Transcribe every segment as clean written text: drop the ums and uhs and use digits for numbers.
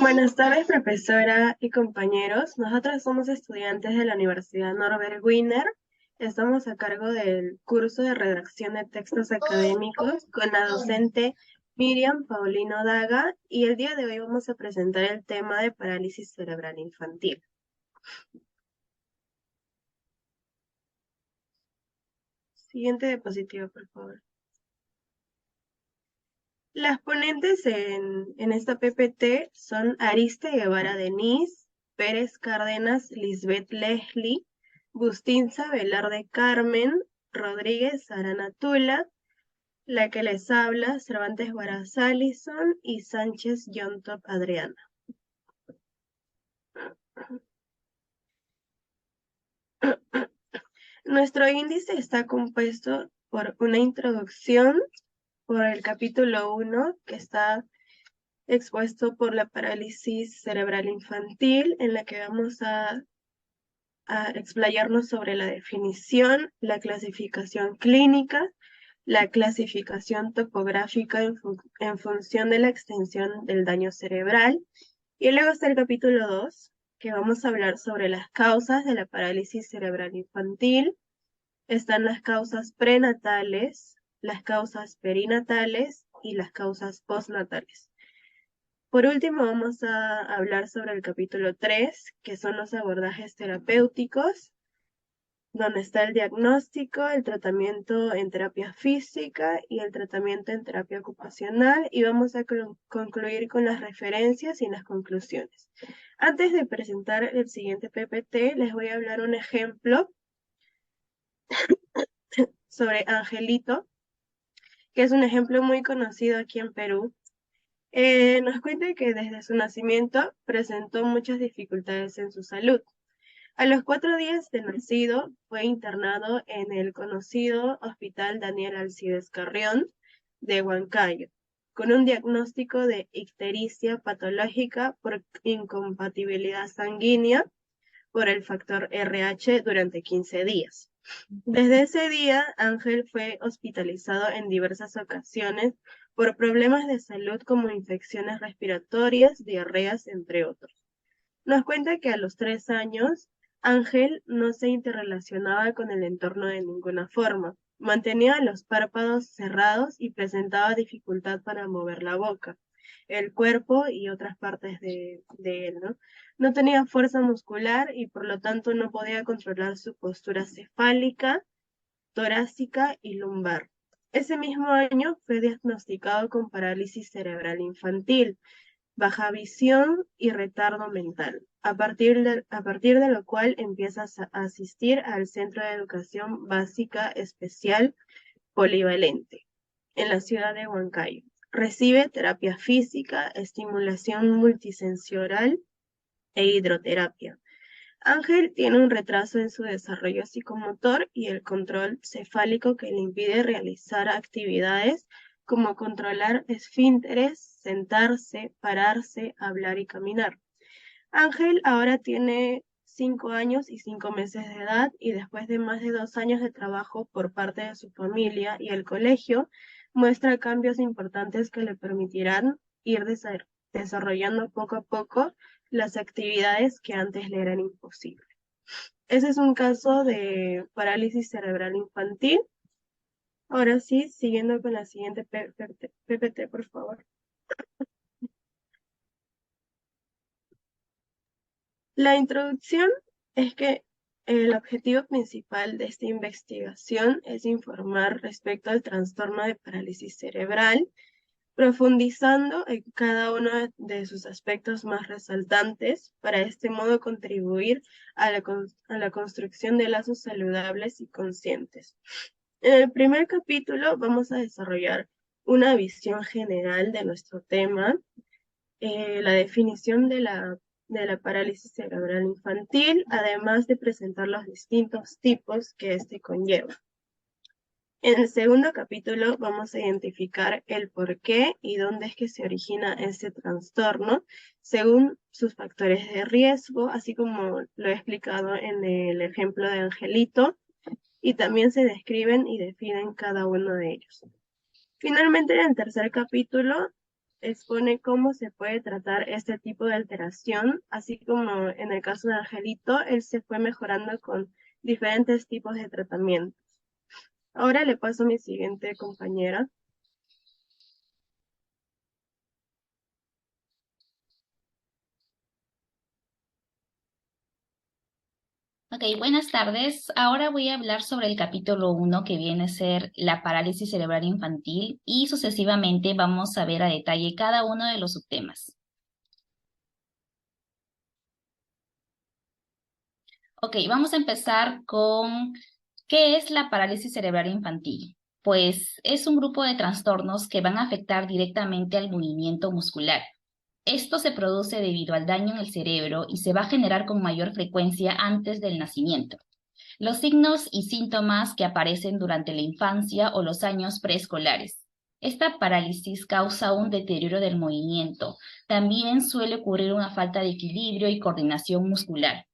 Buenas tardes, profesora y compañeros. Nosotros somos estudiantes de la Universidad Norbert Wiener. Estamos a cargo del curso de redacción de textos académicos con la docente Miriam Paulino Daga, y el día de hoy vamos a presentar el tema de parálisis cerebral infantil. Siguiente diapositiva, por favor. Las ponentes en esta PPT son Ariste Guevara Denise, Pérez Cárdenas Lisbeth Leslie, Bustinza Velarde Carmen, Rodríguez Arana Tula, la que les habla Cervantes Guaraz Alison y Sánchez John Top Adriana. Nuestro índice está compuesto por una introducción, por el capítulo 1, que está expuesto por la parálisis cerebral infantil, en la que vamos a explayarnos sobre la definición, la clasificación clínica, la clasificación topográfica en función de la extensión del daño cerebral. Y luego está el capítulo 2, que vamos a hablar sobre las causas de la parálisis cerebral infantil. Están las causas prenatales, las causas perinatales y las causas postnatales. Por último, vamos a hablar sobre el capítulo 3, que son los abordajes terapéuticos, donde está el diagnóstico, el tratamiento en terapia física y el tratamiento en terapia ocupacional, y vamos a concluir con las referencias y las conclusiones. Antes de presentar el siguiente PPT, les voy a hablar un ejemplo sobre Angelito, que es un ejemplo muy conocido aquí en Perú. Nos cuenta que desde su nacimiento presentó muchas dificultades en su salud. A los 4 días de nacido fue internado en el conocido Hospital Daniel Alcides Carrión de Huancayo, con un diagnóstico de ictericia patológica por incompatibilidad sanguínea por el factor RH durante 15 días. Desde ese día, Ángel fue hospitalizado en diversas ocasiones por problemas de salud como infecciones respiratorias, diarreas, entre otros. Nos cuenta que a los 3 años, Ángel no se interrelacionaba con el entorno de ninguna forma. Mantenía los párpados cerrados y presentaba dificultad para mover la boca, el cuerpo y otras partes de él, ¿no? No tenía fuerza muscular y por lo tanto no podía controlar su postura cefálica, torácica y lumbar. Ese mismo año fue diagnosticado con parálisis cerebral infantil, baja visión y retardo mental, a partir de lo cual empieza a asistir al Centro de Educación Básica Especial Polivalente, en la ciudad de Huancayo. Recibe terapia física, estimulación multisensorial e hidroterapia. Ángel tiene un retraso en su desarrollo psicomotor y el control cefálico que le impide realizar actividades como controlar esfínteres, sentarse, pararse, hablar y caminar. Ángel ahora tiene 5 años y 5 meses de edad, y después de más de 2 años de trabajo por parte de su familia y el colegio, muestra cambios importantes que le permitirán ir desarrollando poco a poco las actividades que antes le eran imposibles. Ese es un caso de parálisis cerebral infantil. Ahora sí, siguiendo con la siguiente PPT, por favor. La introducción es que el objetivo principal de esta investigación es informar respecto al trastorno de parálisis cerebral, profundizando en cada uno de sus aspectos más resaltantes, para de este modo contribuir a la construcción de lazos saludables y conscientes. En el primer capítulo vamos a desarrollar una visión general de nuestro tema, la definición de la parálisis cerebral infantil, además de presentar los distintos tipos que este conlleva. En el segundo capítulo vamos a identificar el por qué y dónde es que se origina este trastorno, según sus factores de riesgo, así como lo he explicado en el ejemplo de Angelito, y también se describen y definen cada uno de ellos. Finalmente, en el tercer capítulo, expone cómo se puede tratar este tipo de alteración, así como en el caso de Angelito, él se fue mejorando con diferentes tipos de tratamientos. Ahora le paso a mi siguiente compañera. Ok, buenas tardes. Ahora voy a hablar sobre el capítulo 1 que viene a ser la parálisis cerebral infantil y sucesivamente vamos a ver a detalle cada uno de los subtemas. Ok, vamos a empezar con ¿qué es la parálisis cerebral infantil? Pues es un grupo de trastornos que van a afectar directamente al movimiento muscular. Esto se produce debido al daño en el cerebro y se va a generar con mayor frecuencia antes del nacimiento. Los signos y síntomas que aparecen durante la infancia o los años preescolares. Esta parálisis causa un deterioro del movimiento. También suele ocurrir una falta de equilibrio y coordinación muscular.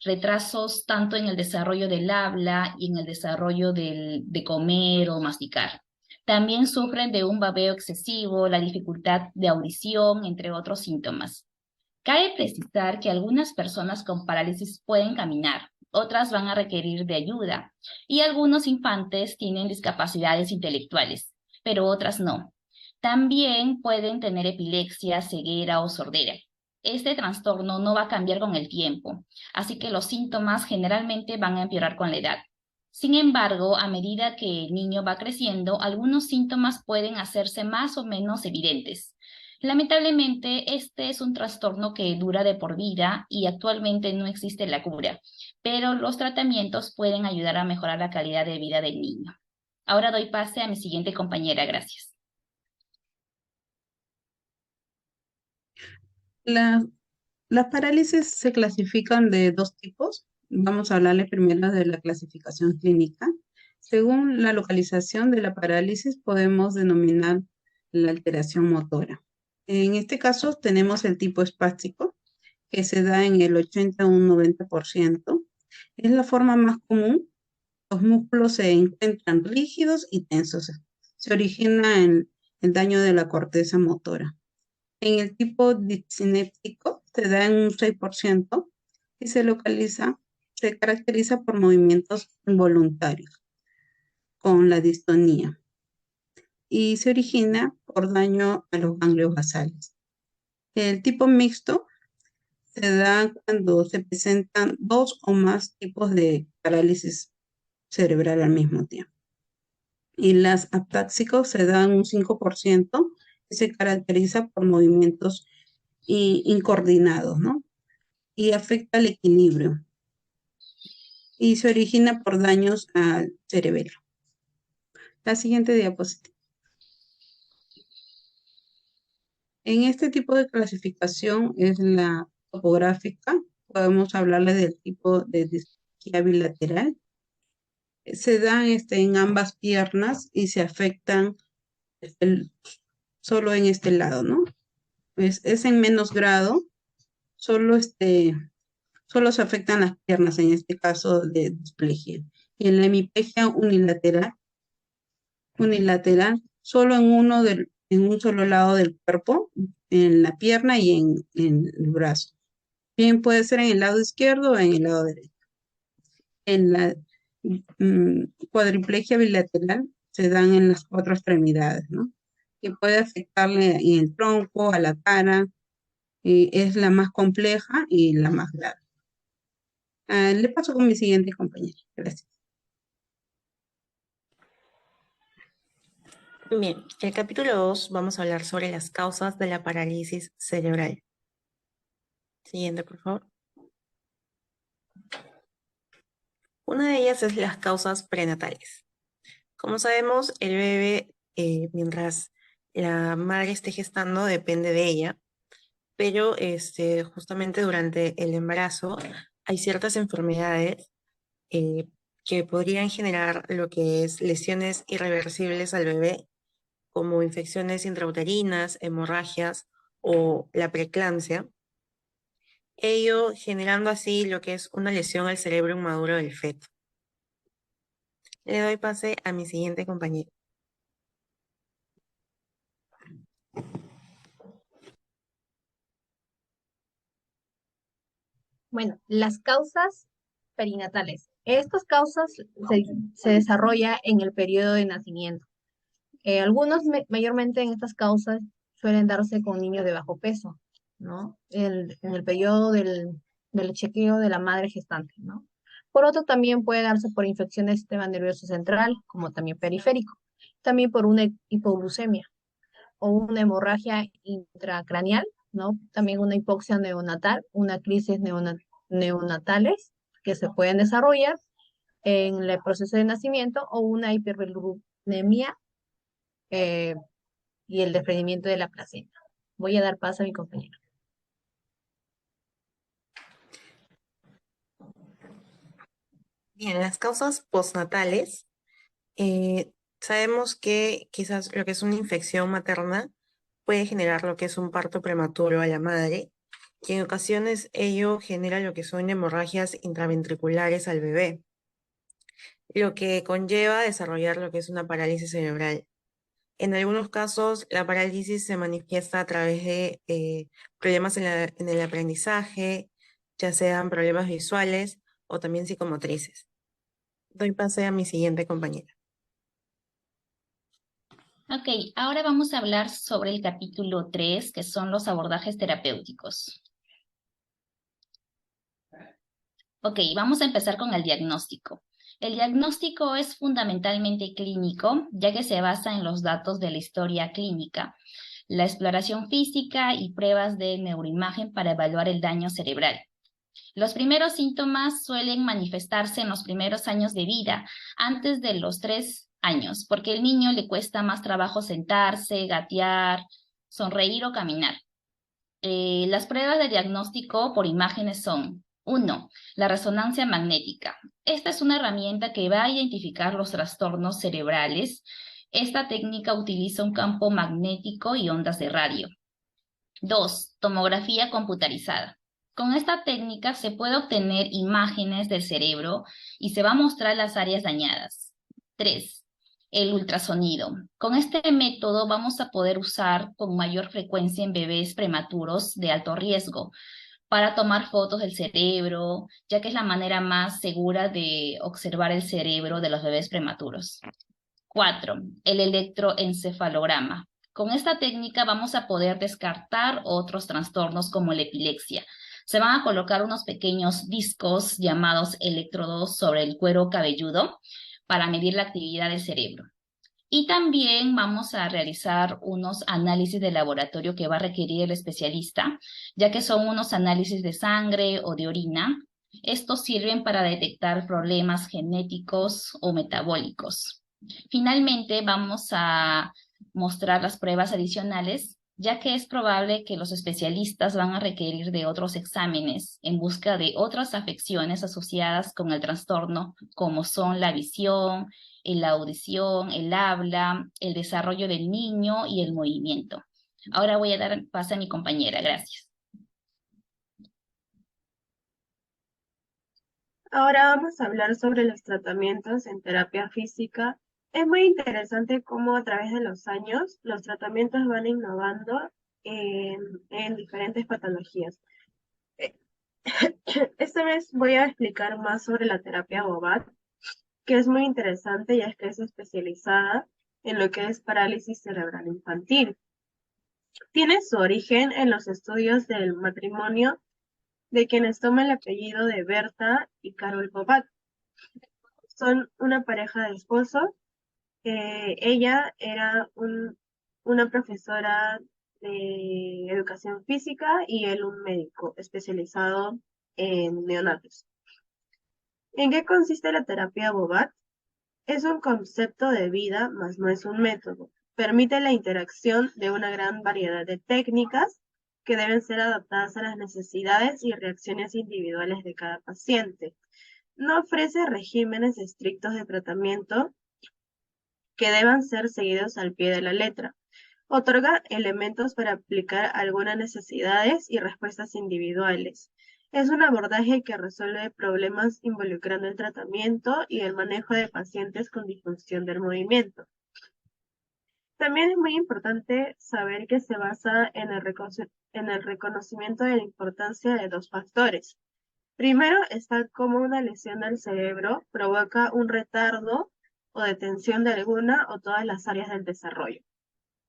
Retrasos tanto en el desarrollo del habla y en el desarrollo de comer o masticar. También sufren de un babeo excesivo, la dificultad de audición, entre otros síntomas. Cabe precisar que algunas personas con parálisis pueden caminar, otras van a requerir de ayuda y algunos infantes tienen discapacidades intelectuales, pero otras no. También pueden tener epilepsia, ceguera o sordera. Este trastorno no va a cambiar con el tiempo, así que los síntomas generalmente van a empeorar con la edad. Sin embargo, a medida que el niño va creciendo, algunos síntomas pueden hacerse más o menos evidentes. Lamentablemente, este es un trastorno que dura de por vida y actualmente no existe la cura, pero los tratamientos pueden ayudar a mejorar la calidad de vida del niño. Ahora doy pase a mi siguiente compañera, gracias. La- las parálisis se clasifican de dos tipos. Vamos a hablarle primero de la clasificación clínica. Según la localización de la parálisis, podemos denominar la alteración motora. En este caso, tenemos el tipo espástico, que se da en el 80 a un 90%. Es la forma más común. Los músculos se encuentran rígidos y tensos. Se origina en el daño de la corteza motora. En el tipo discinéptico se da en un 6% y se caracteriza por movimientos involuntarios con la distonía y se origina por daño a los ganglios basales. El tipo mixto se da cuando se presentan dos o más tipos de parálisis cerebral al mismo tiempo. Y las aptáxicos se dan un 5% y se caracteriza por movimientos incoordinados, ¿no? Y afecta el equilibrio y se origina por daños al cerebelo. La siguiente diapositiva. En este tipo de clasificación es la topográfica. Podemos hablarle del tipo de displasia bilateral. Se dan en ambas piernas y se afectan el- solo en este lado, ¿no? Es en menos grado, solo, solo se afectan las piernas en este caso de displasia. Y en la hemiplegia unilateral, solo en un solo lado del cuerpo, en la pierna y en el brazo. Bien, puede ser en el lado izquierdo o en el lado derecho. En la cuadriplegia bilateral se dan en las cuatro extremidades, ¿no? Que puede afectarle en el tronco, a la cara, y es la más compleja y la más grave. Le paso con mi siguiente compañera. Gracias. Bien, el capítulo 2 vamos a hablar sobre las causas de la parálisis cerebral. Siguiente, por favor. Una de ellas es las causas prenatales. Como sabemos, el bebé, mientras la madre esté gestando, depende de ella, pero justamente durante el embarazo hay ciertas enfermedades eh, que podrían generar lo que es lesiones irreversibles al bebé, como infecciones intrauterinas, hemorragias o la preeclampsia, ello generando así lo que es una lesión al cerebro inmaduro del feto. Le doy pase a mi siguiente compañero. Bueno, las causas perinatales. Estas causas se desarrolla en el periodo de nacimiento. Algunos mayormente en estas causas suelen darse con niños de bajo peso, ¿no? En el periodo del chequeo de la madre gestante, ¿no? Por otro, también puede darse por infección del sistema nervioso central, como también periférico. También por una hipoglucemia o una hemorragia intracraneal, ¿no? También una hipoxia neonatal, una crisis neonatales que se pueden desarrollar en el proceso de nacimiento o una hiperbilirubinemia eh, y el desprendimiento de la placenta. Voy a dar paso a mi compañero. Bien, las causas postnatales, sabemos que quizás lo que es una infección materna puede generar lo que es un parto prematuro a la madre, y en ocasiones ello genera lo que son hemorragias intraventriculares al bebé, lo que conlleva desarrollar lo que es una parálisis cerebral. En algunos casos, la parálisis se manifiesta a través de problemas en el aprendizaje, ya sean problemas visuales o también psicomotrices. Doy pase a mi siguiente compañera. Ok, ahora vamos a hablar sobre el capítulo 3, que son los abordajes terapéuticos. Ok, vamos a empezar con el diagnóstico. El diagnóstico es fundamentalmente clínico, ya que se basa en los datos de la historia clínica, la exploración física y pruebas de neuroimagen para evaluar el daño cerebral. Los primeros síntomas suelen manifestarse en los primeros años de vida, antes de los 3 años, porque al niño le cuesta más trabajo sentarse, gatear, sonreír o caminar. Las pruebas de diagnóstico por imágenes son: 1. La resonancia magnética. Esta es una herramienta que va a identificar los trastornos cerebrales. Esta técnica utiliza un campo magnético y ondas de radio. 2. Tomografía computarizada. Con esta técnica se puede obtener imágenes del cerebro y se va a mostrar las áreas dañadas. 3. El ultrasonido. Con este método vamos a poder usar con mayor frecuencia en bebés prematuros de alto riesgo para tomar fotos del cerebro, ya que es la manera más segura de observar el cerebro de los bebés prematuros. 4. El electroencefalograma. Con esta técnica vamos a poder descartar otros trastornos como la epilepsia. Se van a colocar unos pequeños discos llamados electrodos sobre el cuero cabelludo para medir la actividad del cerebro. Y también vamos a realizar unos análisis de laboratorio que va a requerir el especialista, ya que son unos análisis de sangre o de orina. Estos sirven para detectar problemas genéticos o metabólicos. Finalmente, vamos a mostrar las pruebas adicionales, ya que es probable que los especialistas van a requerir de otros exámenes en busca de otras afecciones asociadas con el trastorno, como son la visión, la audición, el habla, el desarrollo del niño y el movimiento. Ahora voy a dar paso a mi compañera. Gracias. Ahora vamos a hablar sobre los tratamientos en terapia física. Es muy interesante cómo a través de los años los tratamientos van innovando en diferentes patologías. Eh, Esta vez voy a explicar más sobre la terapia Bobat, que es muy interesante ya que es especializada en lo que es parálisis cerebral infantil. Tiene su origen en los estudios del matrimonio de quienes toma el apellido de Berta y Carol Bobat. Son una pareja de esposos. Ella era una profesora de educación física y él un médico especializado en neonatos. ¿En qué consiste la terapia Bobat? Es un concepto de vida, mas no es un método. Permite la interacción de una gran variedad de técnicas que deben ser adaptadas a las necesidades y reacciones individuales de cada paciente. No ofrece regímenes estrictos de tratamiento que deban ser seguidos al pie de la letra. Otorga elementos para aplicar algunas necesidades y respuestas individuales. Es un abordaje que resuelve problemas involucrando el tratamiento y el manejo de pacientes con disfunción del movimiento. También es muy importante saber que se basa en el reconocimiento de la importancia de dos factores: Primero está cómo una lesión del cerebro provoca un retardo o detención de alguna o todas las áreas del desarrollo.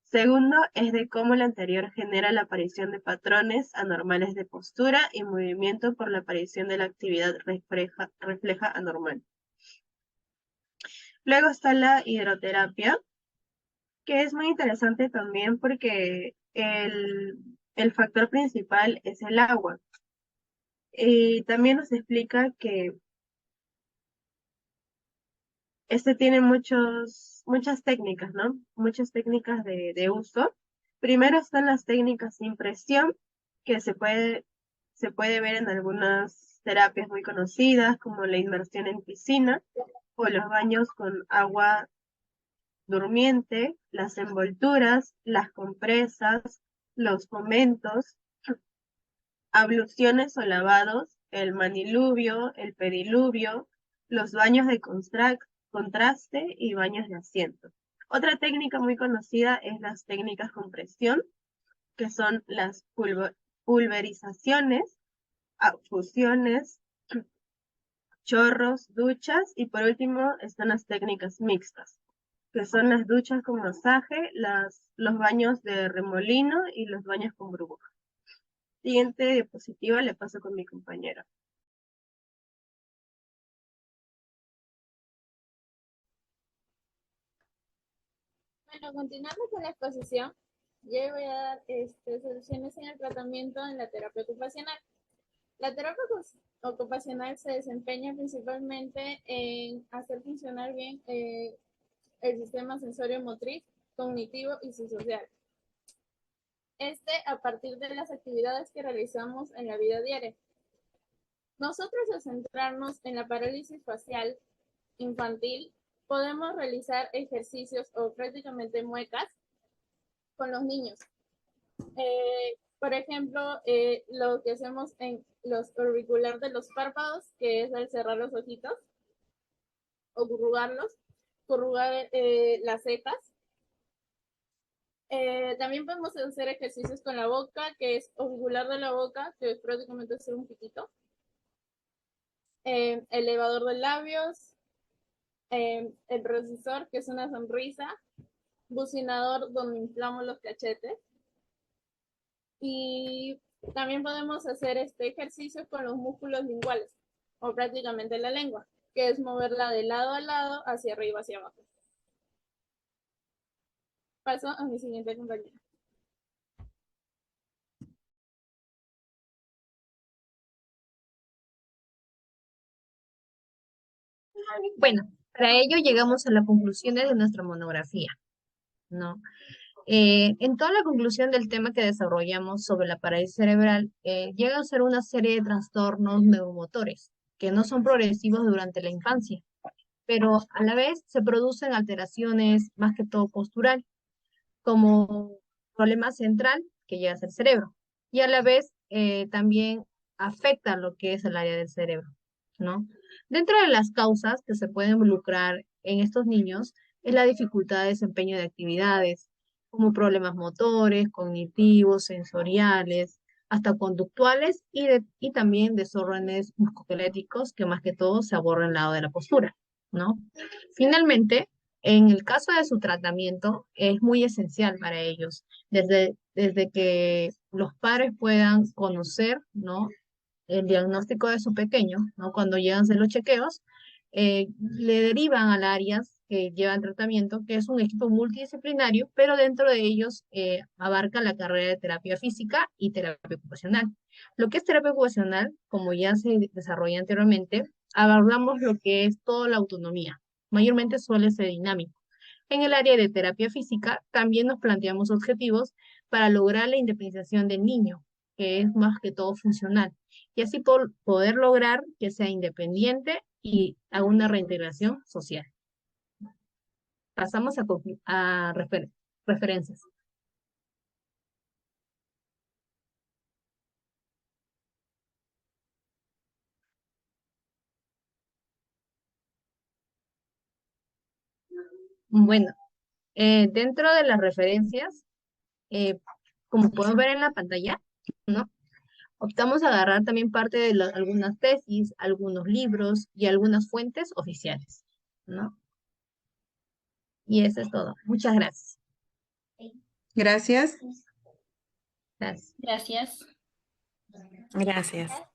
Segundo es de cómo la anterior genera la aparición de patrones anormales de postura y movimiento por la aparición de la actividad refleja anormal. Luego está la hidroterapia, que es muy interesante también porque el factor principal es el agua. Y también nos explica que este tiene muchas técnicas, ¿no? Muchas técnicas de uso. Primero están las técnicas de impresión, que se puede ver en algunas terapias muy conocidas, como la inmersión en piscina o los baños con agua durmiente, las envolturas, las compresas, los fomentos, abluciones o lavados, el maniluvio, el pediluvio, los baños de contraste y baños de asiento. Otra técnica muy conocida es las técnicas con presión, que son las pulverizaciones, fusiones, chorros, duchas y por último están las técnicas mixtas, que son las duchas con masaje, los baños de remolino y los baños con burbuja. Siguiente diapositiva le paso con mi compañera. Bueno, continuando con la exposición, yo voy a dar soluciones en el tratamiento en la terapia ocupacional. La terapia ocupacional se desempeña principalmente en hacer funcionar bien el sistema sensorio-motriz, cognitivo y social. A partir de las actividades que realizamos en la vida diaria. Nosotros, al centrarnos en la parálisis facial infantil, podemos realizar ejercicios o prácticamente muecas con los niños. Por ejemplo, lo que hacemos en los auriculares de los párpados, que es al cerrar los ojitos, o corrugar las cejas. También podemos hacer ejercicios con la boca, que es auricular de la boca, que es prácticamente hacer un piquito. Elevador de labios, el recisor, que es una sonrisa, bucinador donde inflamos los cachetes. Y también podemos hacer este ejercicio con los músculos linguales, o prácticamente la lengua, que es moverla de lado a lado, hacia arriba, hacia abajo. Paso a mi siguiente compañera. Bueno, para ello llegamos a las conclusiones de nuestra monografía, ¿no? En toda la conclusión del tema que desarrollamos sobre la parálisis cerebral, llega a ser una serie de trastornos neuromotores que no son progresivos durante la infancia, pero a la vez se producen alteraciones más que todo postural, como problema central que llega a ser cerebro, y a la vez también afecta lo que es el área del cerebro, ¿no? Dentro de las causas que se pueden involucrar en estos niños es la dificultad de desempeño de actividades, como problemas motores, cognitivos, sensoriales, hasta conductuales y también desórdenes musculoesqueléticos que más que todo se abordan al lado de la postura, ¿no? Finalmente, en el caso de su tratamiento, es muy esencial para ellos, desde que los padres puedan conocer, ¿no?, el diagnóstico de su pequeño, ¿no? Cuando llegan a hacer los chequeos, le derivan al áreas que llevan tratamiento, que es un equipo multidisciplinario, pero dentro de ellos abarca la carrera de terapia física y terapia ocupacional. Lo que es terapia ocupacional, como ya se desarrolla anteriormente, abordamos lo que es toda la autonomía. Mayormente suele ser dinámico. En el área de terapia física también nos planteamos objetivos para lograr la independización del niño, que es más que todo funcional, y así poder lograr que sea independiente y haga una reintegración social. Pasamos a referencias. Bueno, dentro de las referencias, como pueden ver en la pantalla, ¿no?, Optamos a agarrar también parte de algunas tesis, algunos libros y algunas fuentes oficiales, ¿no? Y eso es todo. Muchas gracias. Gracias. Gracias. Gracias. Gracias.